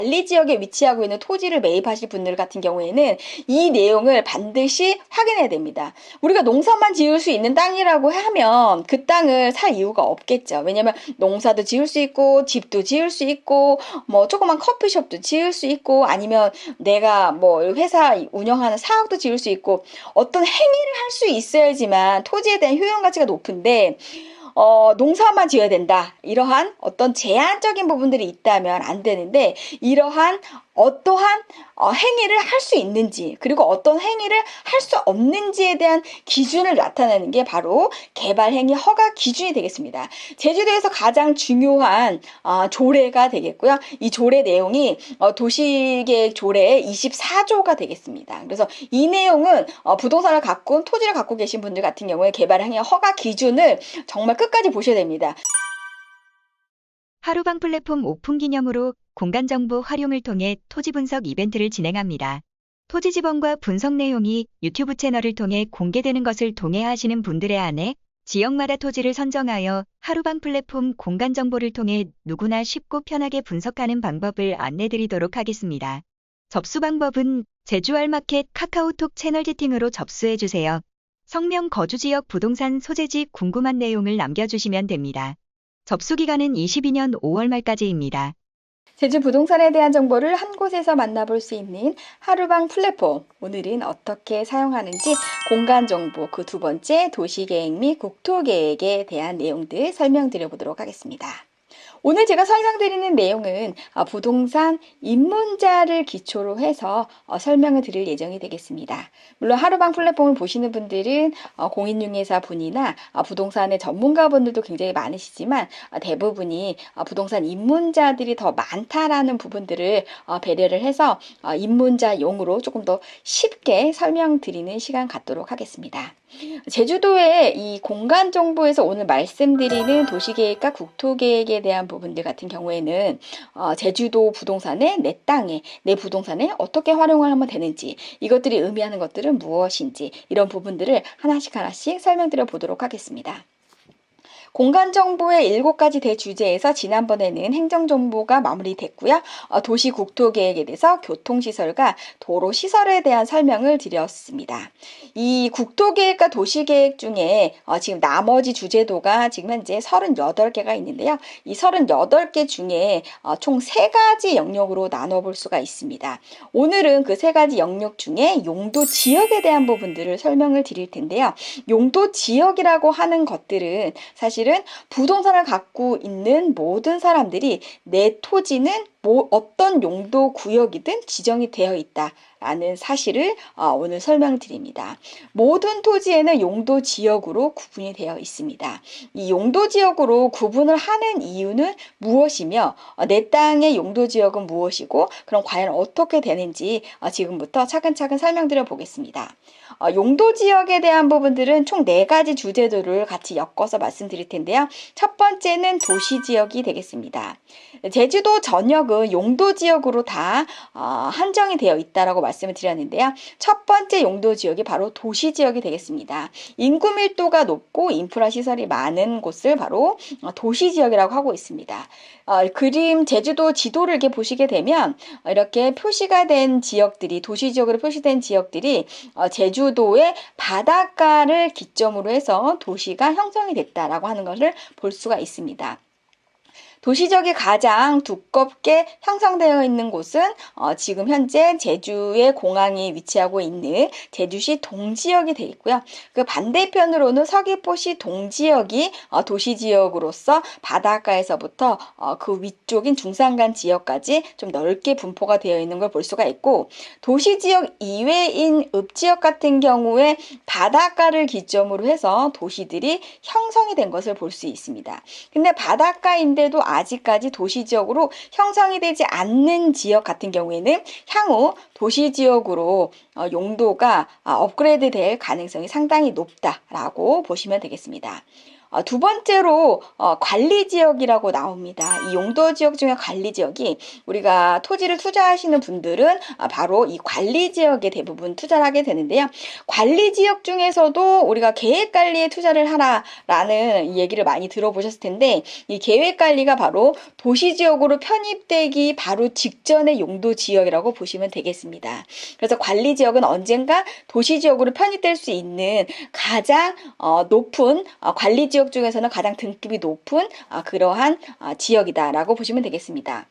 관리 지역에 위치하고 있는 토지를 매입하실 분들 같은 경우에는 이 내용을 반드시 확인해야 됩니다. 우리가 농사만 지을 수 있는 땅이라고 하면 그 땅을 살 이유가 없겠죠. 왜냐면 농사도 지을 수 있고 집도 지을 수 있고 뭐 조그만 커피숍도 지을 수 있고 아니면 내가 뭐 회사 운영하는 사업도 지을 수 있고 어떤 행위를 할 수 있어야지만 토지에 대한 효용 가치가 높은데 농사만 지어야 된다. 이러한 어떤 제한적인 부분들이 있다면 안 되는데, 이러한 어떠한 행위를 할 수 있는지, 그리고 어떤 행위를 할 수 없는지에 대한 기준을 나타내는 게 바로 개발행위 허가 기준이 되겠습니다. 제주도에서 가장 중요한 조례가 되겠고요. 이 조례 내용이 도시계획 조례의 24조가 되겠습니다. 그래서 이 내용은 부동산을 갖고 토지를 갖고 계신 분들 같은 경우에 개발행위 허가 기준을 정말 끝까지 보셔야 됩니다. 하루방 플랫폼 오픈 기념으로 공간정보 활용을 통해 토지 분석 이벤트를 진행합니다. 토지 지번과 분석 내용이 유튜브 채널을 통해 공개되는 것을 동의하시는 분들에 한해 지역마다 토지를 선정하여 하루방 플랫폼 공간정보를 통해 누구나 쉽고 편하게 분석하는 방법을 안내드리도록 하겠습니다. 접수 방법은 제주알마켓 카카오톡 채널 채팅으로 접수해주세요. 성명 거주지역 부동산 소재지 궁금한 내용을 남겨주시면 됩니다. 접수 기간은 22년 5월 말까지입니다. 제주 부동산에 대한 정보를 한 곳에서 만나볼 수 있는 하루방 플랫폼. 오늘은 어떻게 사용하는지 공간 정보, 그 두 번째 도시계획 및 국토계획에 대한 내용들 설명드려 보도록 하겠습니다. 오늘 제가 설명드리는 내용은 부동산 입문자를 기초로 해서 설명을 드릴 예정이 되겠습니다. 물론 하루방 플랫폼을 보시는 분들은 공인중개사 분이나 부동산의 전문가분들도 굉장히 많으시지만 대부분이 부동산 입문자들이 더 많다라는 부분들을 배려를 해서 입문자용으로 조금 더 쉽게 설명드리는 시간 갖도록 하겠습니다. 제주도의 이 공간 정보에서 오늘 말씀드리는 도시계획과 국토계획에 대한 부분들 같은 경우에는 제주도 부동산의 내 땅에, 내 부동산에 어떻게 활용을 하면 되는지, 이것들이 의미하는 것들은 무엇인지, 이런 부분들을 하나씩 설명드려 보도록 하겠습니다. 공간정보의 7가지 대주제에서 지난번에는 행정정보가 마무리됐고요. 도시국토계획에 대해서 교통시설과 도로시설에 대한 설명을 드렸습니다. 이 국토계획과 도시계획 중에 지금 나머지 주제도가 지금 현재 38개가 있는데요. 이 38개 중에 총 3가지 영역으로 나눠볼 수가 있습니다. 오늘은 그 3가지 영역 중에 용도 지역에 대한 부분들을 설명을 드릴 텐데요. 용도 지역이라고 하는 것들은 사실은 부동산을 갖고 있는 모든 사람들이 내 토지는 어떤 용도 구역이든 지정이 되어 있다라는 사실을 오늘 설명드립니다. 모든 토지에는 용도 지역으로 구분이 되어 있습니다. 이 용도 지역으로 구분을 하는 이유는 무엇이며 내 땅의 용도 지역은 무엇이고 그럼 과연 어떻게 되는지 지금부터 차근차근 설명드려 보겠습니다. 용도 지역에 대한 부분들은 총 4가지 주제도를 같이 엮어서 말씀드릴 텐데요. 첫 번째는 도시 지역이 되겠습니다. 제주도 전역은 용도 지역으로 다 한정이 되어 있다라고 말씀을 드렸는데요. 첫 번째 용도 지역이 바로 도시 지역이 되겠습니다. 인구 밀도가 높고 인프라 시설이 많은 곳을 바로 도시 지역이라고 하고 있습니다. 그림 제주도 지도를 이렇게 보시게 되면 이렇게 표시가 된 지역들이 도시 지역으로 표시된 지역들이 제주도의 바닷가를 기점으로 해서 도시가 형성이 됐다라고 하는 것을 볼 수가 있습니다. 도시지역이 가장 두껍게 형성되어 있는 곳은 지금 현재 제주의 공항이 위치하고 있는 제주시 동지역이 되어 있고요. 그 반대편으로는 서귀포시 동지역이 도시지역으로서 바닷가에서부터 그 위쪽인 중산간 지역까지 좀 넓게 분포가 되어 있는 걸 볼 수가 있고, 도시지역 이외인 읍지역 같은 경우에 바닷가를 기점으로 해서 도시들이 형성이 된 것을 볼 수 있습니다. 근데 바닷가인데도 아직까지 도시지역으로 형성이 되지 않는 지역 같은 경우에는 향후 도시지역으로 용도가 업그레이드 될 가능성이 상당히 높다라고 보시면 되겠습니다. 두 번째로 관리 지역이라고 나옵니다. 이 용도 지역 중에 관리 지역이 우리가 토지를 투자하시는 분들은 바로 이 관리 지역에 대부분 투자를 하게 되는데요. 관리 지역 중에서도 우리가 계획 관리에 투자를 하라라는 얘기를 많이 들어보셨을 텐데, 이 계획 관리가 바로 도시 지역으로 편입되기 바로 직전의 용도 지역이라고 보시면 되겠습니다. 그래서 관리 지역은 언젠가 도시 지역으로 편입될 수 있는 가장 높은 관리 지역 중에서는 가장 등급이 높은 그러한 지역이다라고 보시면 되겠습니다.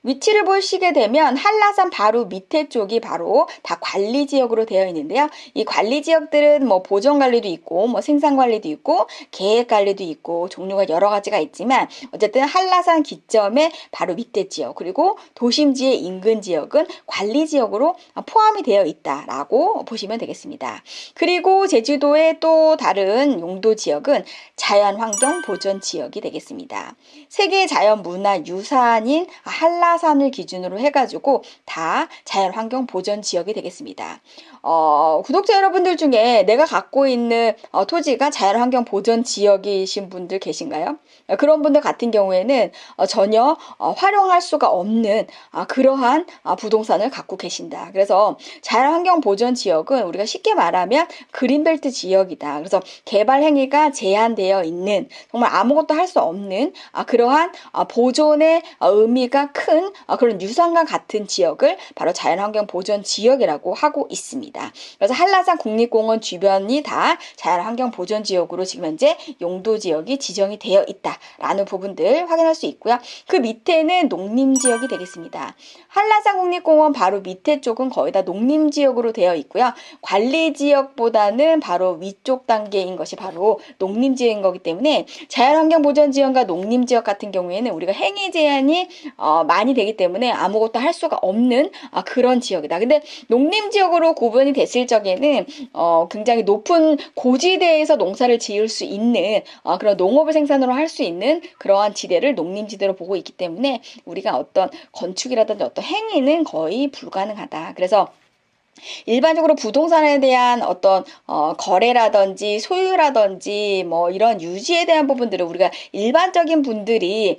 위치를 보시게 되면 한라산 바로 밑에 쪽이 바로 다 관리 지역으로 되어 있는데요. 이 관리 지역들은 뭐 보전 관리도 있고 뭐 생산 관리도 있고 계획 관리도 있고 종류가 여러 가지가 있지만, 어쨌든 한라산 기점의 바로 밑에 지역, 그리고 도심지의 인근 지역은 관리 지역으로 포함이 되어 있다라고 보시면 되겠습니다. 그리고 제주도의 또 다른 용도 지역은 자연환경 보전 지역이 되겠습니다. 세계 자연문화유산인 한라산을 기준으로 해가지고 다 자연환경 보전 지역이 되겠습니다. 구독자 여러분들 중에 내가 갖고 있는 토지가 자연환경 보전 지역이신 분들 계신가요? 그런 분들 같은 경우에는 전혀 활용할 수가 없는 그러한 부동산을 갖고 계신다. 그래서 자연환경 보전 지역은 우리가 쉽게 말하면 그린벨트 지역이다. 그래서 개발 행위가 제한되어 있는, 정말 아무것도 할 수 없는 그러한 보존의 의미가 큰 그런 유산과 같은 지역을 바로 자연환경 보전 지역이라고 하고 있습니다. 그래서 한라산 국립공원 주변이 다 자연환경 보전 지역으로 지금 현재 용도 지역이 지정이 되어 있다라는 부분들 확인할 수 있고요. 그 밑에는 농림지역이 되겠습니다. 한라산 국립공원 바로 밑에 쪽은 거의 다 농림지역으로 되어 있고요. 관리지역보다는 바로 위쪽 단계인 것이 바로 농림지역인 거기 때문에 자연환경 보전 지역과 농림지역 같은 경우에는 우리가 행위 제한이 많이 되기 때문에 아무것도 할 수가 없는 그런 지역이다. 근데 농림지역으로 구분이 됐을 적에는 굉장히 높은 고지대에서 농사를 지을 수 있는 그런 농업을 생산으로 할 수 있는 그러한 지대를 농림지대로 보고 있기 때문에 우리가 어떤 건축이라든지 어떤 행위는 거의 불가능하다. 그래서 일반적으로 부동산에 대한 어떤 거래라든지 소유라든지 뭐 이런 유지에 대한 부분들을 우리가 일반적인 분들이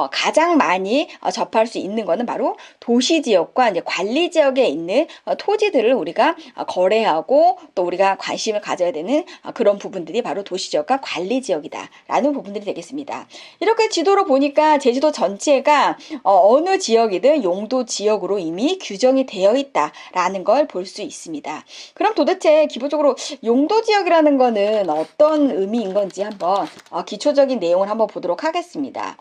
가장 많이 접할 수 있는 것은 바로 도시 지역과 이제 관리 지역에 있는 토지들을 우리가 거래하고 또 우리가 관심을 가져야 되는 그런 부분들이 바로 도시 지역과 관리 지역이다라는 부분들이 되겠습니다. 이렇게 지도로 보니까 제주도 전체가 어느 지역이든 용도 지역으로 이미 규정이 되어 있다라는 걸 볼 수 있습니다. 그럼 도대체 기본적으로 용도 지역이라는 거는 어떤 의미인 건지 한번 기초적인 내용을 한번 보도록 하겠습니다.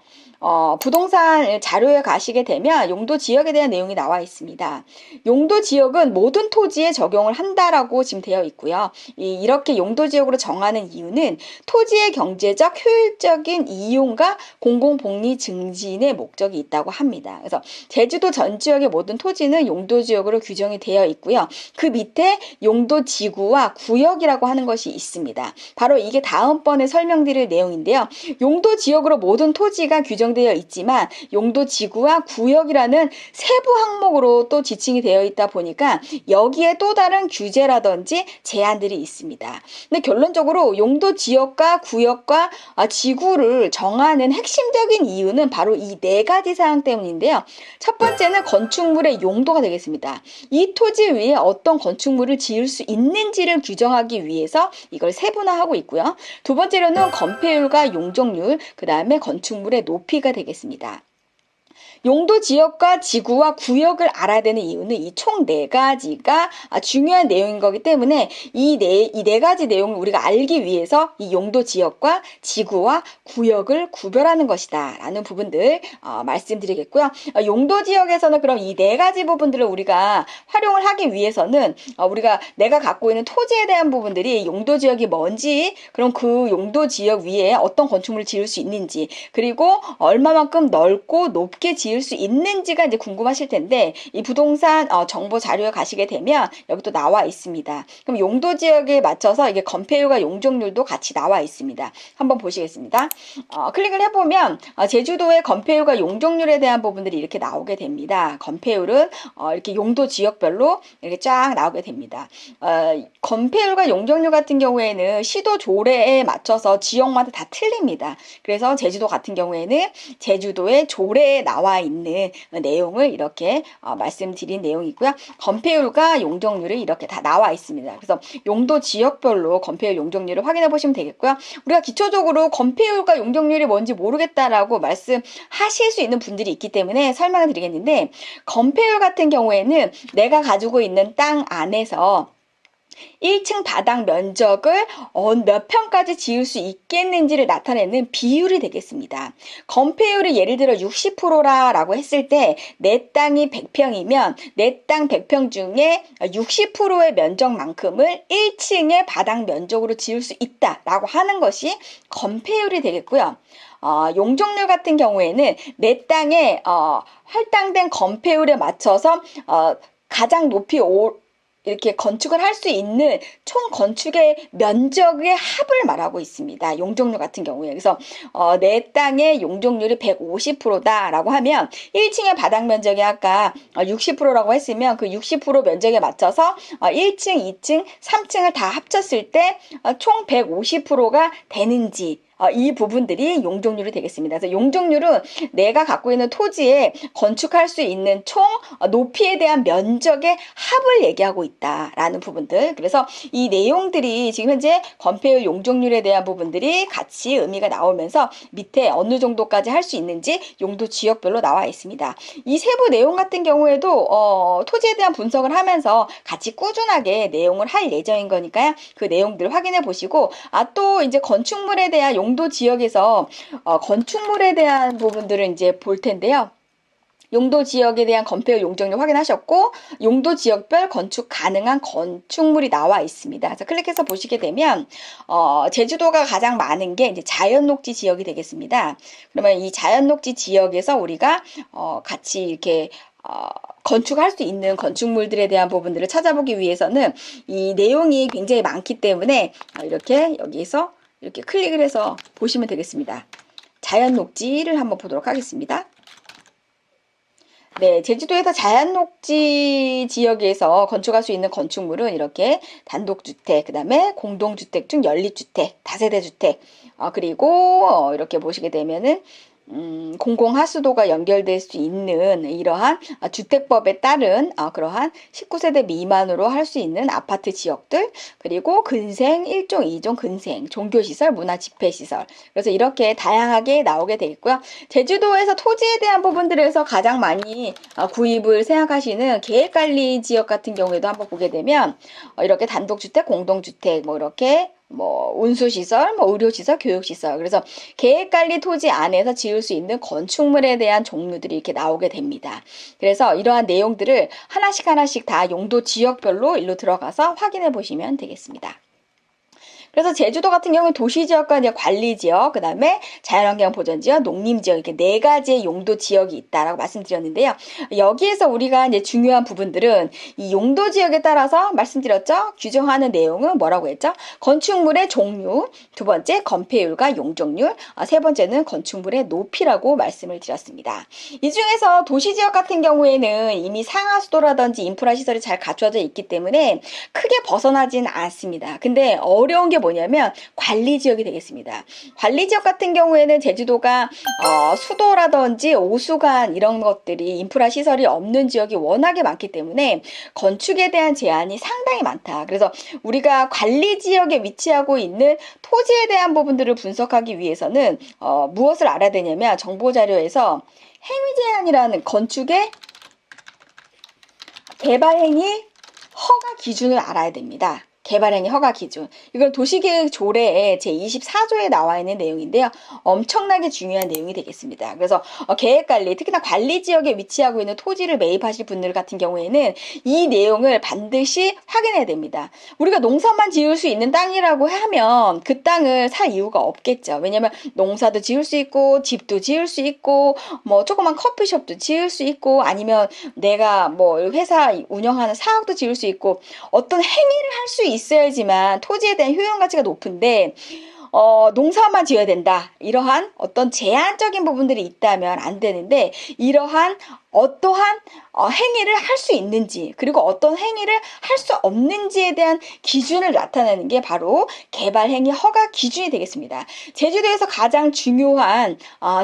부동산 자료에 가시게 되면 용도 지역에 대한 내용이 나와 있습니다. 용도 지역은 모든 토지에 적용을 한다라고 지금 되어 있고요. 이렇게 용도 지역으로 정하는 이유는 토지의 경제적 효율적인 이용과 공공복리 증진의 목적이 있다고 합니다. 그래서 제주도 전 지역의 모든 토지는 용도 지역으로 규정이 되어 있고요. 그 밑에 용도 지구와 구역이라고 하는 것이 있습니다. 바로 이게 다음번에 설명드릴 내용인데요. 용도 지역으로 모든 토지가 규정되어 있지만 용도 지구와 구역이라는 세부 항목으로 또 지칭이 되어 있다 보니까 여기에 또 다른 규제라든지 제한들이 있습니다. 근데 결론적으로 용도 지역과 구역과 지구를 정하는 핵심적인 이유는 바로 이 네 가지 사항 때문인데요. 첫 번째는 건축물의 용도가 되겠습니다. 이 토지 위에 어떤 건축물을 지을 수 있는지를 규정하기 위해서 이걸 세분화하고 있고요. 두 번째로는 건폐율과 용적률, 그 다음에 건축물의 높이가 되겠습니다. 용도 지역과 지구와 구역을 알아야 되는 이유는 이 총 네 가지가 중요한 내용인 거기 때문에 이 네 가지 내용을 우리가 알기 위해서 이 용도 지역과 지구와 구역을 구별하는 것이다 라는 부분들 말씀드리겠고요. 용도 지역에서는 그럼 이 네 가지 부분들을 우리가 활용을 하기 위해서는 우리가 내가 갖고 있는 토지에 대한 부분들이 용도 지역이 뭔지, 그럼 그 용도 지역 위에 어떤 건축물을 지을 수 있는지, 그리고 얼마만큼 넓고 높게 지을 지을 수 있는지가 이제 궁금하실 텐데, 이 부동산 정보 자료에 가시게 되면 여기 또 나와 있습니다. 그럼 용도 지역에 맞춰서 이게 건폐율과 용적률도 같이 나와 있습니다. 한번 보시겠습니다. 클릭을 해보면 제주도의 건폐율과 용적률에 대한 부분들이 이렇게 나오게 됩니다. 건폐율은 이렇게 용도 지역별로 이렇게 쫙 나오게 됩니다. 건폐율과 용적률 같은 경우에는 시도 조례에 맞춰서 지역마다 다 틀립니다. 그래서 제주도 같은 경우에는 제주도의 조례에 나와 있는 내용을 이렇게 말씀드린 내용이고요. 건폐율과 용적률이 이렇게 다 나와 있습니다. 그래서 용도 지역별로 건폐율, 용적률을 확인해 보시면 되겠고요. 우리가 기초적으로 건폐율과 용적률이 뭔지 모르겠다라고 말씀하실 수 있는 분들이 있기 때문에 설명을 드리겠는데, 건폐율 같은 경우에는 내가 가지고 있는 땅 안에서 1층 바닥 면적을 몇 평까지 지을 수 있겠는지를 나타내는 비율이 되겠습니다. 건폐율이 예를 들어 60%라고 했을 때 내 땅이 100평이면 내 땅 100평 중에 60%의 면적만큼을 1층의 바닥 면적으로 지을 수 있다라고 하는 것이 건폐율이 되겠고요. 용적률 같은 경우에는 내 땅에 할당된 건폐율에 맞춰서 가장 높이 이렇게 건축을 할 수 있는 총 건축의 면적의 합을 말하고 있습니다. 용적률 같은 경우에. 그래서 내 땅의 용적률이 150%다라고 하면 1층의 바닥 면적이 아까 60%라고 했으면 그 60% 면적에 맞춰서 1층, 2층, 3층을 다 합쳤을 때 총 150%가 되는지, 이 부분들이 용적률이 되겠습니다. 그래서 용적률은 내가 갖고 있는 토지에 건축할 수 있는 총 높이에 대한 면적의 합을 얘기하고 있다라는 부분들. 그래서 이 내용들이 지금 현재 건폐율, 용적률에 대한 부분들이 같이 의미가 나오면서 밑에 어느 정도까지 할 수 있는지 용도 지역별로 나와 있습니다. 이 세부 내용 같은 경우에도 토지에 대한 분석을 하면서 같이 꾸준하게 내용을 할 예정인 거니까요. 그 내용들 확인해 보시고, 또 이제 건축물에 대한 용도 지역에서 건축물에 대한 부분들을 이제 볼 텐데요. 용도 지역에 대한 건폐율, 용적률 확인하셨고, 용도 지역별 건축 가능한 건축물이 나와 있습니다. 그래서 클릭해서 보시게 되면 제주도가 가장 많은 게 이제 자연녹지 지역이 되겠습니다. 그러면 이 자연녹지 지역에서 우리가 같이 이렇게 건축할 수 있는 건축물들에 대한 부분들을 찾아보기 위해서는 이 내용이 굉장히 많기 때문에 이렇게 여기서 이렇게 클릭을 해서 보시면 되겠습니다. 자연 녹지를 한번 보도록 하겠습니다. 네, 제주도에서 자연녹지 지역에서 건축할 수 있는 건축물은 이렇게 단독주택, 그 다음에 공동주택 중 연립주택, 다세대주택, 그리고 이렇게 보시게 되면은 공공하수도가 연결될 수 있는 이러한 주택법에 따른 그러한 19세대 미만으로 할 수 있는 아파트 지역들, 그리고 근생, 1종, 2종 근생, 종교시설, 문화집회시설. 그래서 이렇게 다양하게 나오게 되겠고요. 제주도에서 토지에 대한 부분들에서 가장 많이 구입을 생각하시는 계획관리 지역 같은 경우에도 한번 보게 되면 이렇게 단독주택, 공동주택, 이렇게 운수시설, 의료시설, 교육시설. 그래서 계획관리 토지 안에서 지을 수 있는 건축물에 대한 종류들이 이렇게 나오게 됩니다. 그래서 이러한 내용들을 하나씩 다 용도 지역별로 일로 들어가서 확인해 보시면 되겠습니다. 그래서 제주도 같은 경우는 도시지역과 이제 관리지역, 그 다음에 자연환경 보전지역, 농림지역, 이렇게 네 가지의 용도 지역이 있다라고 말씀드렸는데요. 여기에서 우리가 이제 중요한 부분들은 이 용도 지역에 따라서 말씀드렸죠. 규정하는 내용은 뭐라고 했죠? 건축물의 종류, 두 번째 건폐율과 용적률, 세 번째는 건축물의 높이라고 말씀을 드렸습니다. 이 중에서 도시지역 같은 경우에는 이미 상하수도라든지 인프라 시설이 잘 갖춰져 있기 때문에 크게 벗어나진 않습니다. 근데 어려운 게 뭐냐면 관리지역이 되겠습니다. 관리지역 같은 경우에는 제주도가 수도라든지 오수관 이런 것들이 인프라 시설이 없는 지역이 워낙에 많기 때문에 건축에 대한 제한이 상당히 많다. 그래서 우리가 관리지역에 위치하고 있는 토지에 대한 부분들을 분석하기 위해서는 무엇을 알아야 되냐면 정보자료에서 행위제한이라는 건축의 개발행위 허가 기준을 알아야 됩니다. 개발행위 허가 기준. 이건 도시계획 조례의 제24조에 나와 있는 내용인데요. 엄청나게 중요한 내용이 되겠습니다. 그래서 계획관리, 특히나 관리 지역에 위치하고 있는 토지를 매입하실 분들 같은 경우에는 이 내용을 반드시 확인해야 됩니다. 우리가 농사만 지을 수 있는 땅이라고 하면 그 땅을 살 이유가 없겠죠. 왜냐면 농사도 지을 수 있고 집도 지을 수 있고 뭐 조그만 커피숍도 지을 수 있고 아니면 내가 뭐 회사 운영하는 사업도 지을 수 있고 어떤 행위를 할 수 있어야지만 토지에 대한 효용 가치가 높은데 농사만 지어야 된다. 이러한 어떤 제한적인 부분들이 있다면 안 되는데 이러한 어떠한 행위를 할 수 있는지 그리고 어떤 행위를 할 수 없는지에 대한 기준을 나타내는 게 바로 개발행위 허가 기준이 되겠습니다. 제주도에서 가장 중요한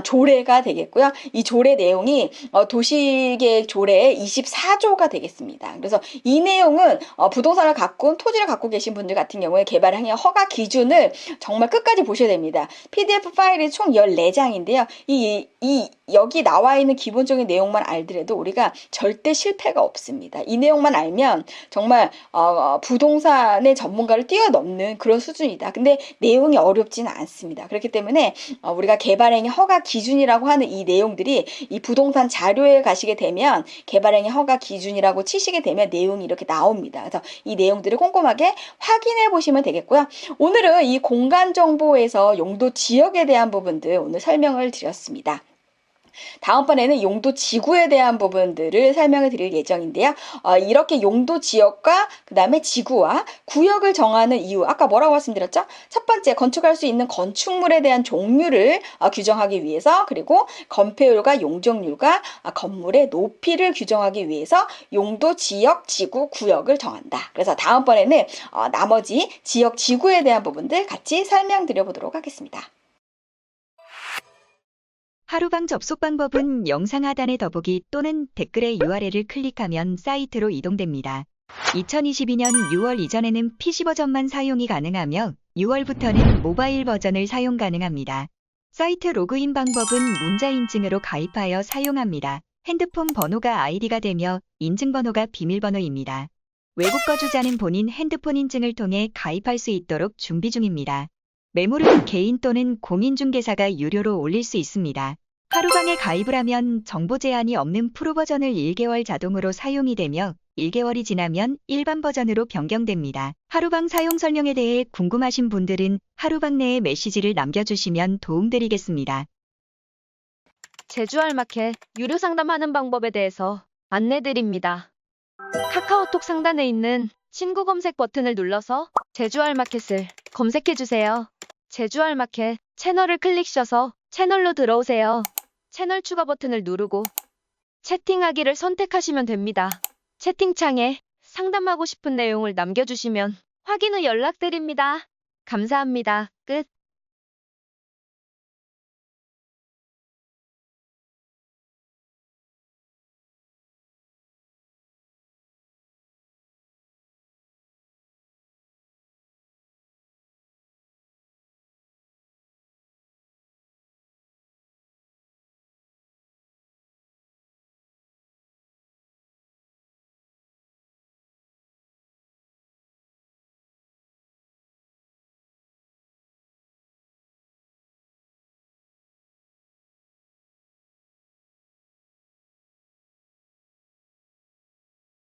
조례가 되겠고요. 이 조례 내용이 도시계획 조례의 24조가 되겠습니다. 그래서 이 내용은 부동산을 갖고 토지를 갖고 계신 분들 같은 경우에 개발행위 허가 기준을 정말 끝까지 보셔야 됩니다. PDF 파일이 총 14장인데요. 여기 나와 있는 기본적인 내용만 알더라도 우리가 절대 실패가 없습니다. 이 내용만 알면 정말 부동산의 전문가를 뛰어넘는 그런 수준이다. 근데 내용이 어렵지는 않습니다. 그렇기 때문에 우리가 개발행위 허가 기준이라고 하는 이 내용들이 이 부동산 자료에 가시게 되면 개발행위 허가 기준이라고 치시게 되면 내용이 이렇게 나옵니다. 그래서 이 내용들을 꼼꼼하게 확인해 보시면 되겠고요. 오늘은 이 공간정보에서 용도 지역에 대한 부분들 오늘 설명을 드렸습니다. 다음번에는 용도 지구에 대한 부분들을 설명을 드릴 예정인데요. 이렇게 용도 지역과 그 다음에 지구와 구역을 정하는 이유, 아까 뭐라고 말씀드렸죠? 첫 번째, 건축할 수 있는 건축물에 대한 종류를 규정하기 위해서, 그리고 건폐율과 용적률과 건물의 높이를 규정하기 위해서 용도 지역, 지구, 구역을 정한다. 그래서 다음번에는 나머지 지역, 지구에 대한 부분들 같이 설명드려 보도록 하겠습니다. 하루방 접속 방법은 영상 하단의 더보기 또는 댓글의 URL을 클릭하면 사이트로 이동됩니다. 2022년 6월 이전에는 PC 버전만 사용이 가능하며 6월부터는 모바일 버전을 사용 가능합니다. 사이트 로그인 방법은 문자 인증으로 가입하여 사용합니다. 핸드폰 번호가 아이디가 되며 인증번호가 비밀번호입니다. 외국 거주자는 본인 핸드폰 인증을 통해 가입할 수 있도록 준비 중입니다. 매물은 개인 또는 공인중개사가 유료로 올릴 수 있습니다. 하루방에 가입을 하면 정보 제한이 없는 프로 버전을 1개월 자동으로 사용이 되며 1개월이 지나면 일반 버전으로 변경됩니다. 하루방 사용 설명에 대해 궁금하신 분들은 하루방 내에 메시지를 남겨주시면 도움드리겠습니다. 제주알마켓 유료 상담하는 방법에 대해서 안내드립니다. 카카오톡 상단에 있는 친구 검색 버튼을 눌러서 제주알마켓을 검색해주세요. 제주알마켓 채널을 클릭하셔서 채널로 들어오세요. 채널 추가 버튼을 누르고 채팅하기를 선택하시면 됩니다. 채팅창에 상담하고 싶은 내용을 남겨주시면 확인 후 연락드립니다. 감사합니다. 끝.